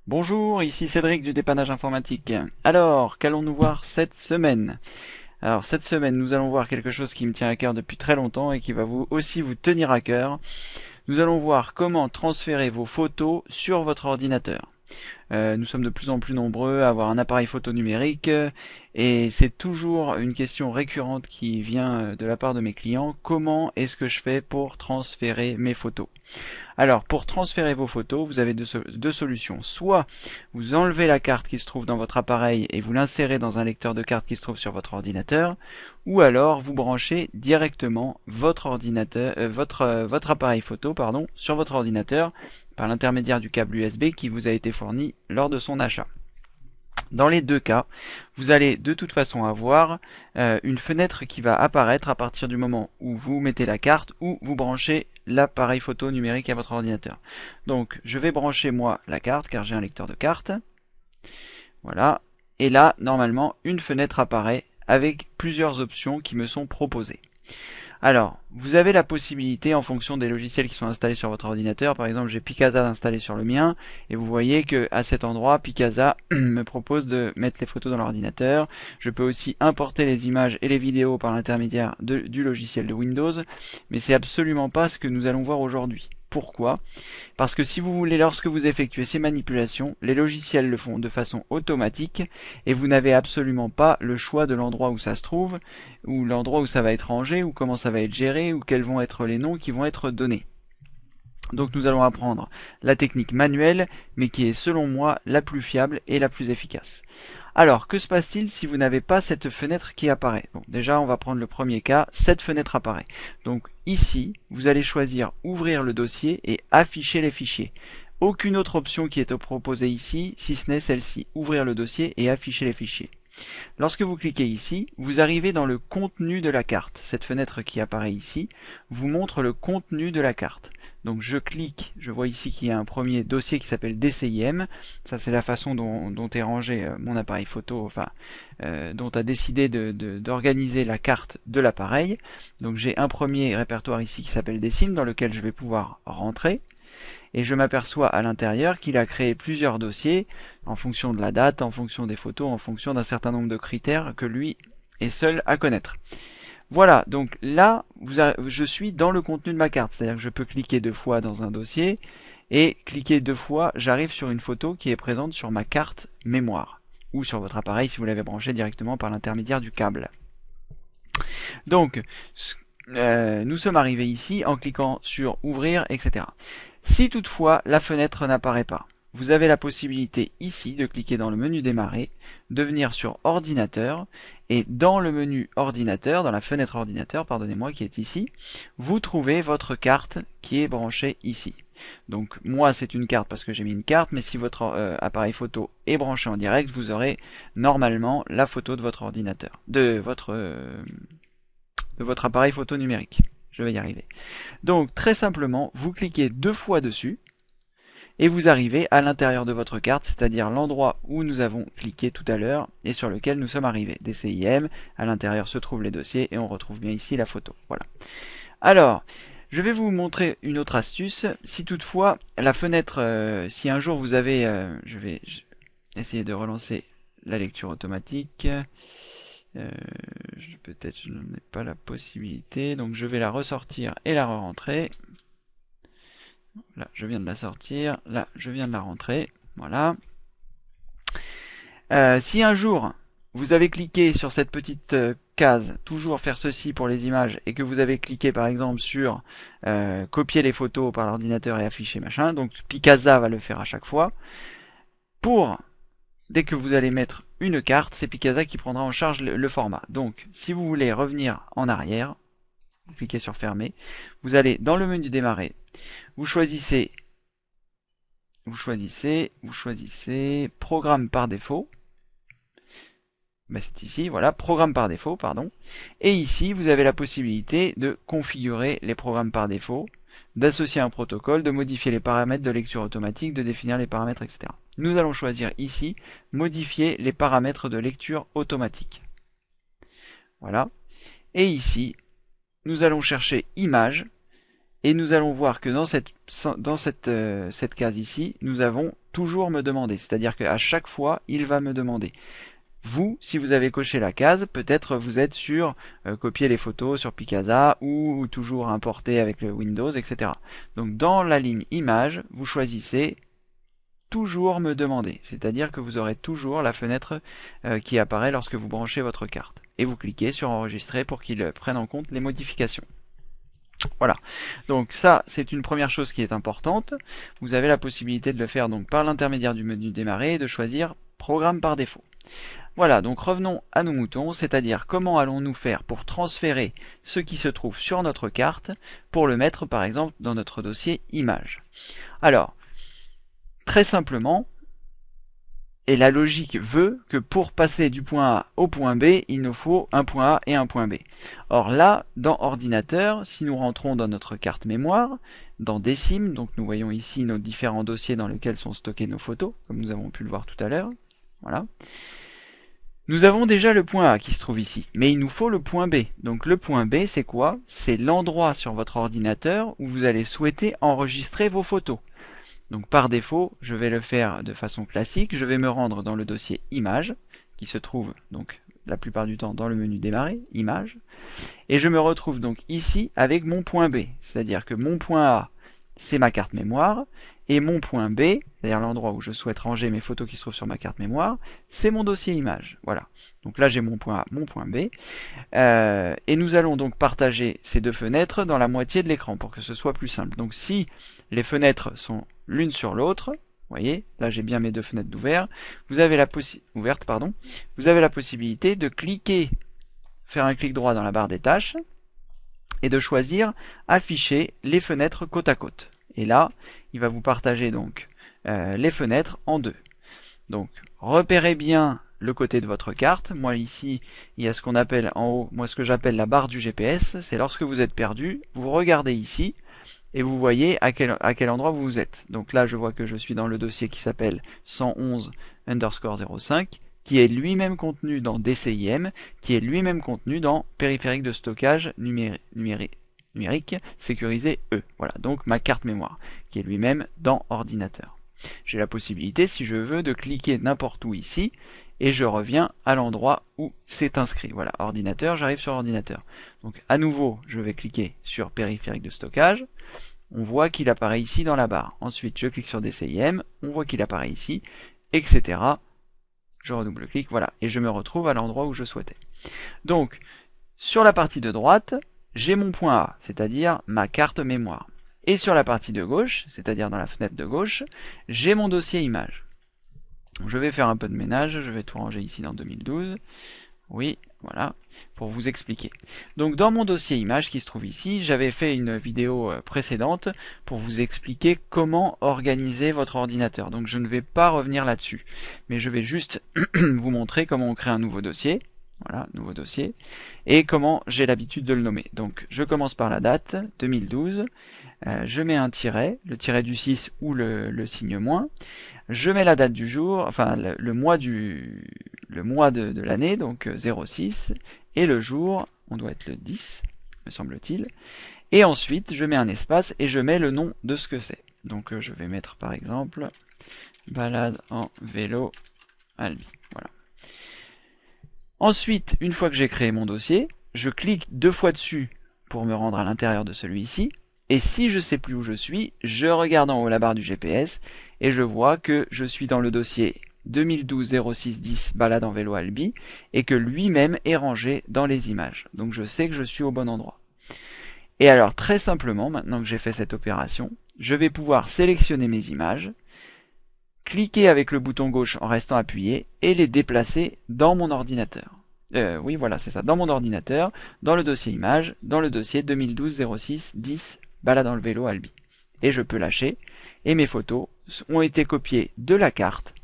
Bonjour, ici Cédric du dépannage informatique. Alors, qu'allons-nous voir cette semaine? Alors, cette semaine, nous allons voir quelque chose qui me tient à cœur depuis très longtemps et qui va vous aussi vous tenir à cœur. Nous allons voir comment transférer vos photos sur votre ordinateur. Nous sommes de plus en plus nombreux à avoir un appareil photo numérique et c'est toujours une question récurrente qui vient de la part de mes clients. Comment est-ce que je fais pour transférer mes photos? Alors, pour transférer vos photos, vous avez deux solutions. Soit vous enlevez la carte qui se trouve dans votre appareil et vous l'insérez dans un lecteur de carte qui se trouve sur votre ordinateur, ou alors vous branchez directement votre ordinateur, votre appareil photo, pardon, sur votre ordinateur par l'intermédiaire du câble USB qui vous a été fourni lors de son achat. Dans les deux cas, vous allez de toute façon avoir une fenêtre qui va apparaître à partir du moment où vous mettez la carte ou vous branchez l'appareil photo numérique à votre ordinateur. Donc je vais brancher moi la carte car j'ai un lecteur de carte. Voilà. Et là, normalement, une fenêtre apparaît avec plusieurs options qui me sont proposées. Alors, vous avez la possibilité, en fonction des logiciels qui sont installés sur votre ordinateur, par exemple j'ai Picasa installé sur le mien, et vous voyez que à cet endroit, Picasa me propose de mettre les photos dans l'ordinateur. Je peux aussi importer les images et les vidéos par l'intermédiaire du logiciel de Windows, mais c'est absolument pas ce que nous allons voir aujourd'hui. Pourquoi? Parce que si vous voulez, lorsque vous effectuez ces manipulations, les logiciels le font de façon automatique et vous n'avez absolument pas le choix de l'endroit où ça se trouve, ou l'endroit où ça va être rangé, ou comment ça va être géré, ou quels vont être les noms qui vont être donnés. Donc nous allons apprendre la technique manuelle, mais qui est selon moi la plus fiable et la plus efficace. Alors, que se passe-t-il si vous n'avez pas cette fenêtre qui apparaît? Bon, déjà, on va prendre le premier cas, cette fenêtre apparaît. Donc ici, vous allez choisir ouvrir le dossier et afficher les fichiers. Aucune autre option qui est proposée ici, si ce n'est celle-ci, ouvrir le dossier et afficher les fichiers. Lorsque vous cliquez ici, vous arrivez dans le contenu de la carte. Cette fenêtre qui apparaît ici vous montre le contenu de la carte. Donc je clique, je vois ici qu'il y a un premier dossier qui s'appelle DCIM. Ça c'est la façon dont est rangé mon appareil photo, enfin dont a décidé d'organiser la carte de l'appareil. Donc j'ai un premier répertoire ici qui s'appelle DCIM dans lequel je vais pouvoir rentrer. Et je m'aperçois à l'intérieur qu'il a créé plusieurs dossiers en fonction de la date, en fonction des photos, en fonction d'un certain nombre de critères que lui est seul à connaître. Voilà, donc là, je suis dans le contenu de ma carte, c'est-à-dire que je peux cliquer deux fois dans un dossier et cliquer deux fois, j'arrive sur une photo qui est présente sur ma carte mémoire ou sur votre appareil si vous l'avez branché directement par l'intermédiaire du câble. Donc, nous sommes arrivés ici en cliquant sur ouvrir, etc. Si toutefois la fenêtre n'apparaît pas, vous avez la possibilité ici de cliquer dans le menu démarrer, de venir sur ordinateur, et dans le menu ordinateur, dans la fenêtre ordinateur, pardonnez-moi, qui est ici, vous trouvez votre carte qui est branchée ici. Donc moi c'est une carte parce que j'ai mis une carte, mais si votre appareil photo est branché en direct, vous aurez normalement la photo de votre ordinateur, de votre appareil photo numérique. Je vais y arriver. Donc très simplement, vous cliquez deux fois dessus et vous arrivez à l'intérieur de votre carte, c'est-à-dire l'endroit où nous avons cliqué tout à l'heure et sur lequel nous sommes arrivés. DCIM, à l'intérieur se trouvent les dossiers et on retrouve bien ici la photo. Voilà. Alors, je vais vous montrer une autre astuce. Si toutefois la fenêtre, si un jour vous avez, je vais essayer de relancer la lecture automatique. Peut-être je n'en ai pas la possibilité, donc je vais la ressortir et la re-rentrer. Là, je viens de la sortir, là, je viens de la rentrer, voilà. Si un jour vous avez cliqué sur cette petite case, toujours faire ceci pour les images, et que vous avez cliqué par exemple sur copier les photos par l'ordinateur et afficher machin, donc Picasa va le faire à chaque fois. Dès que vous allez mettre une carte, c'est Picasa qui prendra en charge le format. Donc, si vous voulez revenir en arrière, vous cliquez sur fermer, vous allez dans le menu démarrer, vous choisissez programme par défaut. C'est ici, voilà, programme par défaut, pardon. Et ici, vous avez la possibilité de configurer les programmes par défaut, d'associer un protocole, de modifier les paramètres de lecture automatique, de définir les paramètres, etc. Nous allons choisir ici, modifier les paramètres de lecture automatique. Voilà. Et ici, nous allons chercher image. Et nous allons voir que cette case ici, nous avons toujours me demander. C'est-à-dire qu'à chaque fois, il va me demander. Vous, si vous avez coché la case, peut-être vous êtes sur copier les photos sur Picasa ou toujours importer avec le Windows, etc. Donc dans la ligne image, vous choisissez toujours me demander. C'est-à-dire que vous aurez toujours la fenêtre qui apparaît lorsque vous branchez votre carte. Et vous cliquez sur enregistrer pour qu'il prenne en compte les modifications. Voilà, donc ça c'est une première chose qui est importante. Vous avez la possibilité de le faire donc par l'intermédiaire du menu démarrer et de choisir programme par défaut. Voilà, donc revenons à nos moutons, c'est-à-dire comment allons-nous faire pour transférer ce qui se trouve sur notre carte pour le mettre par exemple dans notre dossier images. Alors, très simplement, et la logique veut que pour passer du point A au point B, il nous faut un point A et un point B. Or là, dans ordinateur, si nous rentrons dans notre carte mémoire, dans Décime, donc nous voyons ici nos différents dossiers dans lesquels sont stockées nos photos, comme nous avons pu le voir tout à l'heure. Voilà. Nous avons déjà le point A qui se trouve ici, mais il nous faut le point B. Donc le point B, c'est quoi? C'est l'endroit sur votre ordinateur où vous allez souhaiter enregistrer vos photos. Donc par défaut, je vais le faire de façon classique, je vais me rendre dans le dossier Images, qui se trouve donc la plupart du temps dans le menu Démarrer, Images, et je me retrouve donc ici avec mon point B, c'est-à-dire que mon point A, c'est ma carte mémoire, et mon point B, c'est-à-dire l'endroit où je souhaite ranger mes photos qui se trouvent sur ma carte mémoire, c'est mon dossier Images. Voilà. Donc là j'ai mon point A, mon point B, et nous allons donc partager ces deux fenêtres dans la moitié de l'écran pour que ce soit plus simple. Donc si les fenêtres sont l'une sur l'autre, vous voyez, là j'ai bien mes deux fenêtres ouvertes, vous avez la possibilité de cliquer, faire un clic droit dans la barre des tâches, et de choisir afficher les fenêtres côte à côte. Et là, il va vous partager donc les fenêtres en deux. Donc repérez bien le côté de votre carte. Moi ici, il y a ce qu'on appelle en haut, moi ce que j'appelle la barre du GPS, c'est lorsque vous êtes perdu, vous regardez ici, et vous voyez à quel endroit vous êtes. Donc là, je vois que je suis dans le dossier qui s'appelle 111_05, qui est lui-même contenu dans DCIM, qui est lui-même contenu dans périphérique de stockage numérique sécurisé E. Voilà, donc ma carte mémoire, qui est lui-même dans ordinateur. J'ai la possibilité, si je veux, de cliquer n'importe où ici, et je reviens à l'endroit où c'est inscrit. Voilà, ordinateur, j'arrive sur ordinateur. Donc à nouveau, je vais cliquer sur périphérique de stockage. On voit qu'il apparaît ici dans la barre. Ensuite, je clique sur DCIM, on voit qu'il apparaît ici, etc. Je redouble-clique, voilà, et je me retrouve à l'endroit où je souhaitais. Donc, sur la partie de droite, j'ai mon point A, c'est-à-dire ma carte mémoire. Et sur la partie de gauche, c'est-à-dire dans la fenêtre de gauche, j'ai mon dossier image. Je vais faire un peu de ménage, je vais tout ranger ici dans 2012. Oui, voilà, pour vous expliquer. Donc dans mon dossier image qui se trouve ici, j'avais fait une vidéo précédente pour vous expliquer comment organiser votre ordinateur. Donc je ne vais pas revenir là-dessus, mais je vais juste vous montrer comment on crée un nouveau dossier. Voilà, nouveau dossier. Et comment j'ai l'habitude de le nommer. Donc je commence par la date, 2012. Je mets un tiret, le tiret du 6 ou le signe moins. Je mets la date du jour, enfin le mois de l'année, donc 06. Et le jour, on doit être le 10, me semble-t-il. Et ensuite, je mets un espace et je mets le nom de ce que c'est. Donc je vais mettre par exemple balade en vélo Albi. Voilà. Ensuite, une fois que j'ai créé mon dossier, je clique deux fois dessus pour me rendre à l'intérieur de celui-ci. Et si je ne sais plus où je suis, je regarde en haut la barre du GPS et je vois que je suis dans le dossier 2012-06-10 balade en vélo Albi et que lui-même est rangé dans les images. Donc je sais que je suis au bon endroit. Et alors très simplement, maintenant que j'ai fait cette opération, je vais pouvoir sélectionner mes images, cliquer avec le bouton gauche en restant appuyé et les déplacer dans mon ordinateur. Oui, voilà, c'est ça, dans mon ordinateur, dans le dossier images, dans le dossier 2012-06-10 balade dans le vélo Albi. Et je peux lâcher, et mes photos ont été copiées de la carte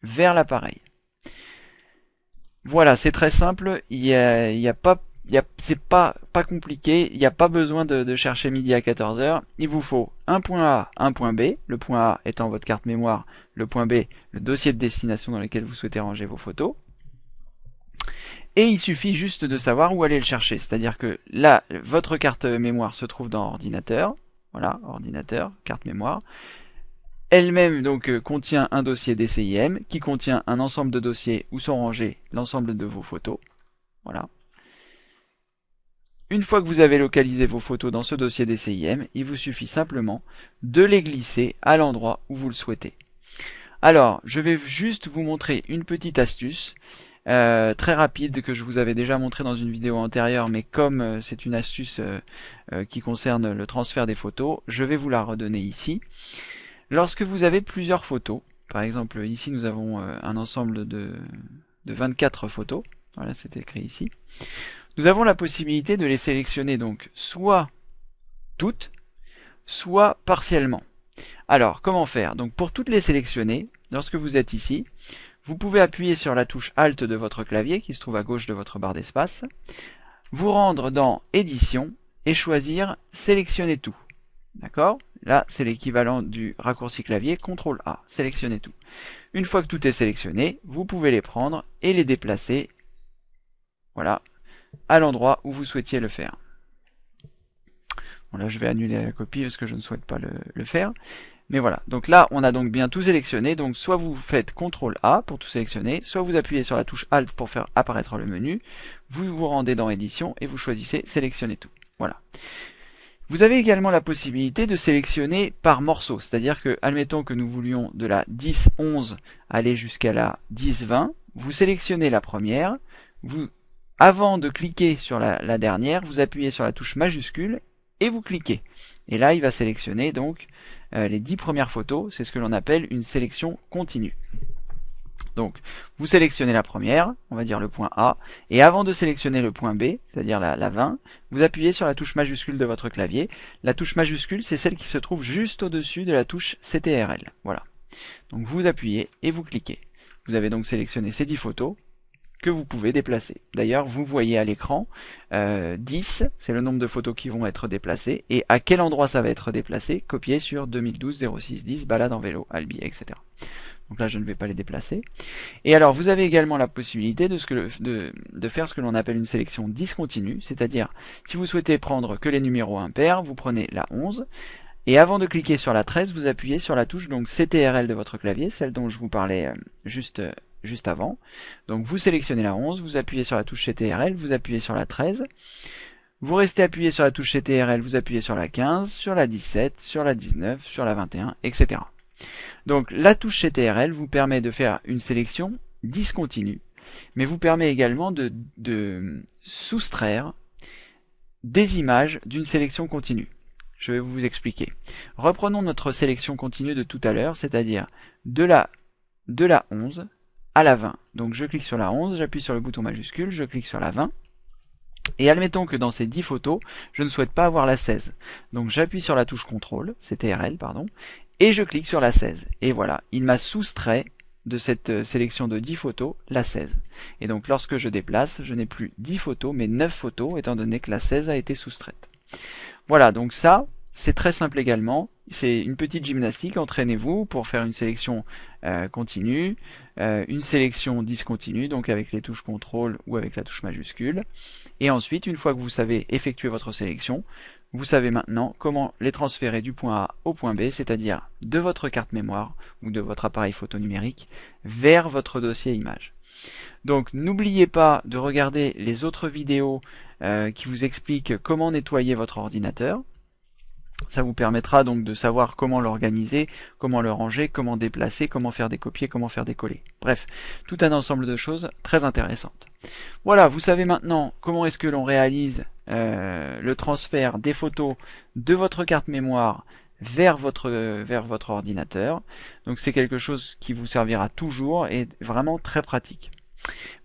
vers l'appareil. Voilà, c'est très simple, c'est pas compliqué, il n'y a pas besoin de chercher midi à 14h. Il vous faut un point A, un point B, le point A étant votre carte mémoire, le point B, le dossier de destination dans lequel vous souhaitez ranger vos photos. Et il suffit juste de savoir où aller le chercher, c'est-à-dire que là, votre carte mémoire se trouve dans ordinateur, Voilà, ordinateur, carte mémoire. Elle-même donc contient un dossier DCIM qui contient un ensemble de dossiers où sont rangés l'ensemble de vos photos. Voilà. Une fois que vous avez localisé vos photos dans ce dossier DCIM, il vous suffit simplement de les glisser à l'endroit où vous le souhaitez. Alors, je vais juste vous montrer une petite astuce très rapide que je vous avais déjà montré dans une vidéo antérieure, mais comme c'est une astuce qui concerne le transfert des photos, je vais vous la redonner ici. Lorsque vous avez plusieurs photos, par exemple ici nous avons un ensemble de 24 photos, voilà c'est écrit ici, nous avons la possibilité de les sélectionner donc soit toutes, soit partiellement. Alors, comment faire? Donc pour toutes les sélectionner, lorsque vous êtes ici, vous pouvez appuyer sur la touche Alt de votre clavier qui se trouve à gauche de votre barre d'espace, vous rendre dans Édition et choisir Sélectionner tout. D'accord? Là, c'est l'équivalent du raccourci clavier CTRL A, sélectionner tout. Une fois que tout est sélectionné, vous pouvez les prendre et les déplacer, voilà, à l'endroit où vous souhaitiez le faire. Bon là je vais annuler la copie parce que je ne souhaite pas le faire. Mais voilà, donc là on a donc bien tout sélectionné, donc soit vous faites CTRL A pour tout sélectionner, soit vous appuyez sur la touche Alt pour faire apparaître le menu, vous vous rendez dans Édition et vous choisissez Sélectionner tout. Voilà. Vous avez également la possibilité de sélectionner par morceau, c'est-à-dire que, admettons que nous voulions de la 10-11 aller jusqu'à la 10-20, vous sélectionnez la première, avant de cliquer sur la dernière, vous appuyez sur la touche majuscule et vous cliquez. Et là, il va sélectionner donc les 10 premières photos, c'est ce que l'on appelle une sélection continue. Donc, vous sélectionnez la première, on va dire le point A, et avant de sélectionner le point B, c'est-à-dire la 20, vous appuyez sur la touche majuscule de votre clavier. La touche majuscule, c'est celle qui se trouve juste au-dessus de la touche CTRL. Voilà. Donc vous appuyez et vous cliquez. Vous avez donc sélectionné ces 10 photos que vous pouvez déplacer. D'ailleurs, vous voyez à l'écran 10, c'est le nombre de photos qui vont être déplacées, et à quel endroit ça va être déplacé, copié sur 2012 06 10, balade en vélo, Albi, etc. Donc là, je ne vais pas les déplacer. Et alors, vous avez également la possibilité de faire ce que l'on appelle une sélection discontinue, c'est-à-dire, si vous souhaitez prendre que les numéros impairs, vous prenez la 11, et avant de cliquer sur la 13, vous appuyez sur la touche donc CTRL de votre clavier, celle dont je vous parlais juste avant. Donc vous sélectionnez la 11, vous appuyez sur la touche CTRL, vous appuyez sur la 13, vous restez appuyé sur la touche CTRL, vous appuyez sur la 15, sur la 17, sur la 19, sur la 21, etc. Donc la touche CTRL vous permet de faire une sélection discontinue, mais vous permet également de soustraire des images d'une sélection continue. Je vais vous expliquer. Reprenons notre sélection continue de tout à l'heure, c'est-à-dire de la 11 à la 20. Donc je clique sur la 11, j'appuie sur le bouton majuscule, je clique sur la 20, et admettons que dans ces 10 photos, je ne souhaite pas avoir la 16. Donc j'appuie sur la touche CTRL, CTRL, pardon, et je clique sur la 16. Et voilà, il m'a soustrait de cette sélection de 10 photos la 16. Et donc lorsque je déplace, je n'ai plus 10 photos, mais 9 photos, étant donné que la 16 a été soustraite. Voilà, donc ça, c'est très simple également. C'est une petite gymnastique, entraînez-vous pour faire une sélection continue, une sélection discontinue, donc avec les touches CTRL ou avec la touche majuscule. Et ensuite, une fois que vous savez effectuer votre sélection, vous savez maintenant comment les transférer du point A au point B, c'est-à-dire de votre carte mémoire ou de votre appareil photo numérique vers votre dossier image. Donc n'oubliez pas de regarder les autres vidéos qui vous expliquent comment nettoyer votre ordinateur. Ça vous permettra donc de savoir comment l'organiser, comment le ranger, comment déplacer, comment faire des copier, comment faire des coller. Bref, tout un ensemble de choses très intéressantes. Voilà, vous savez maintenant comment est-ce que l'on réalise le transfert des photos de votre carte mémoire vers votre ordinateur. Donc c'est quelque chose qui vous servira toujours et vraiment très pratique.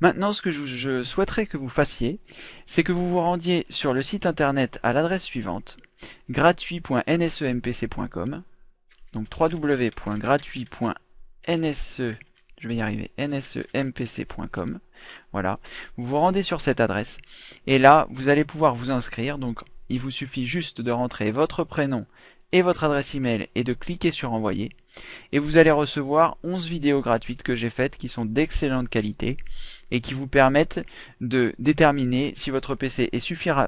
Maintenant, ce que je souhaiterais que vous fassiez, c'est que vous vous rendiez sur le site internet à l'adresse suivante, gratuit.nsempc.com, donc www.gratuit.nsempc.com. Voilà, vous vous rendez sur cette adresse et là, vous allez pouvoir vous inscrire. Donc, il vous suffit juste de rentrer votre prénom et votre adresse email et de cliquer sur envoyer. et vous allez recevoir 11 vidéos gratuites que j'ai faites qui sont d'excellente qualité et qui vous permettent de déterminer si votre PC est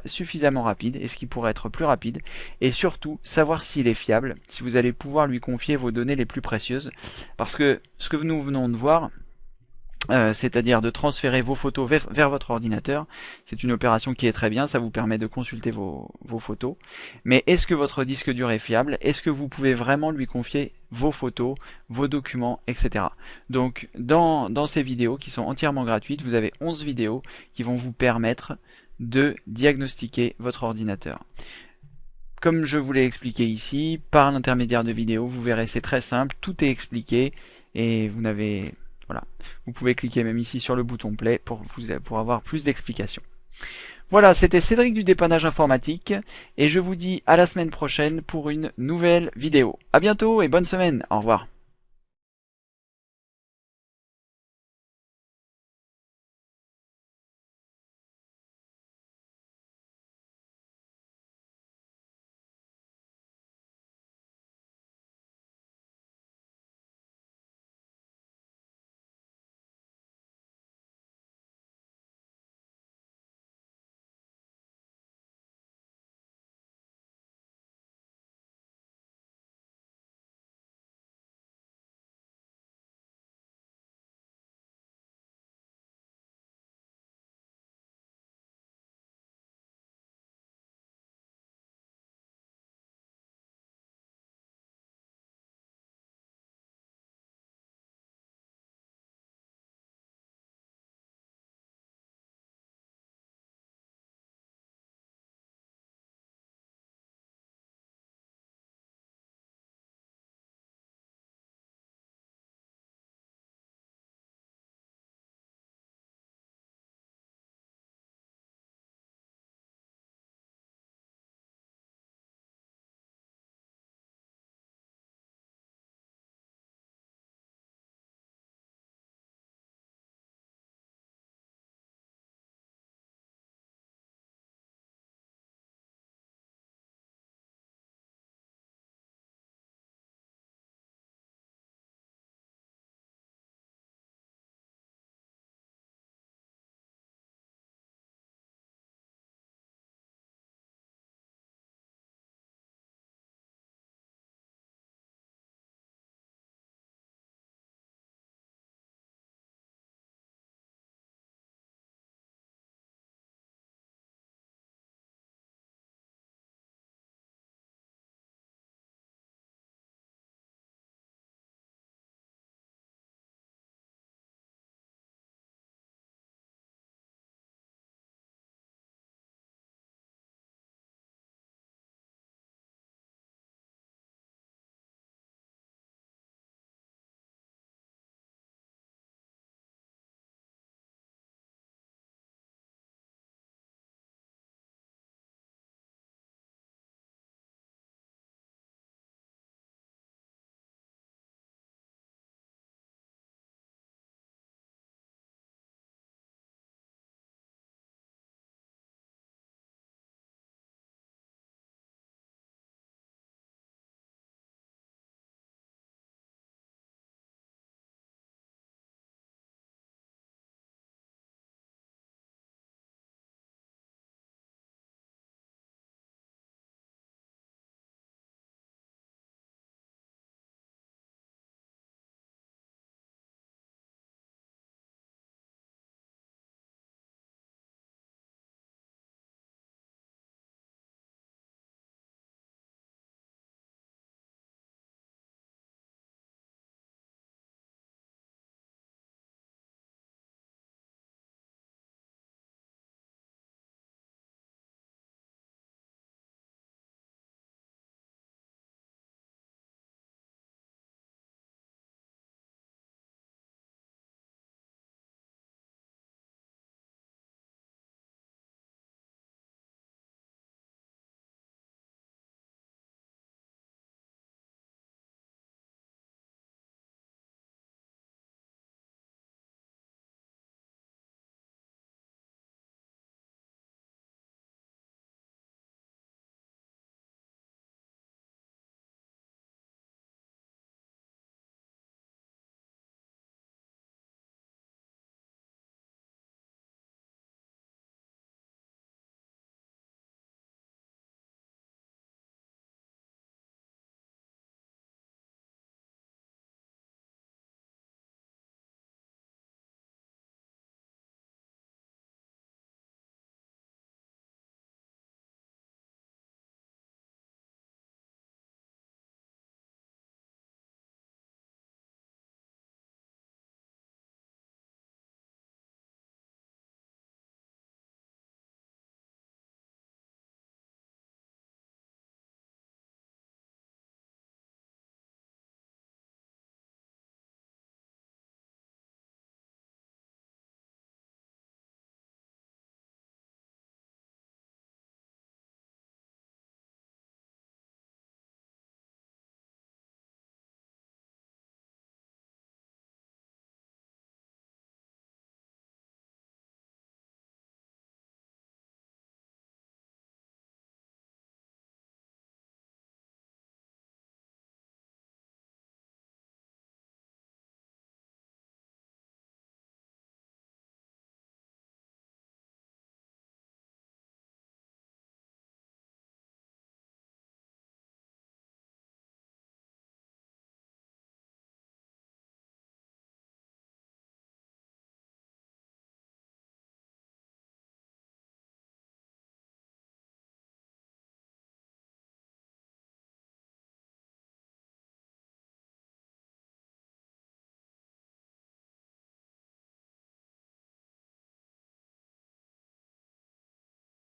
suffisamment rapide et ce qui pourrait être plus rapide, et surtout savoir s'il est fiable, si vous allez pouvoir lui confier vos données les plus précieuses, parce que ce que nous venons de voir, c'est-à-dire de transférer vos photos vers votre ordinateur. C'est une opération qui est très bien, ça vous permet de consulter vos photos. Mais est-ce que votre disque dur est fiable? Est-ce que vous pouvez vraiment lui confier vos photos, vos documents, etc. Donc dans ces vidéos qui sont entièrement gratuites, vous avez 11 vidéos qui vont vous permettre de diagnostiquer votre ordinateur. Comme je vous l'ai expliqué ici, par l'intermédiaire de vidéos, vous verrez, c'est très simple, tout est expliqué et vous n'avez... Voilà. Vous pouvez cliquer même ici sur le bouton play pour avoir plus d'explications. Voilà, c'était Cédric du dépannage informatique et je vous dis à la semaine prochaine pour une nouvelle vidéo. À bientôt et bonne semaine. Au revoir.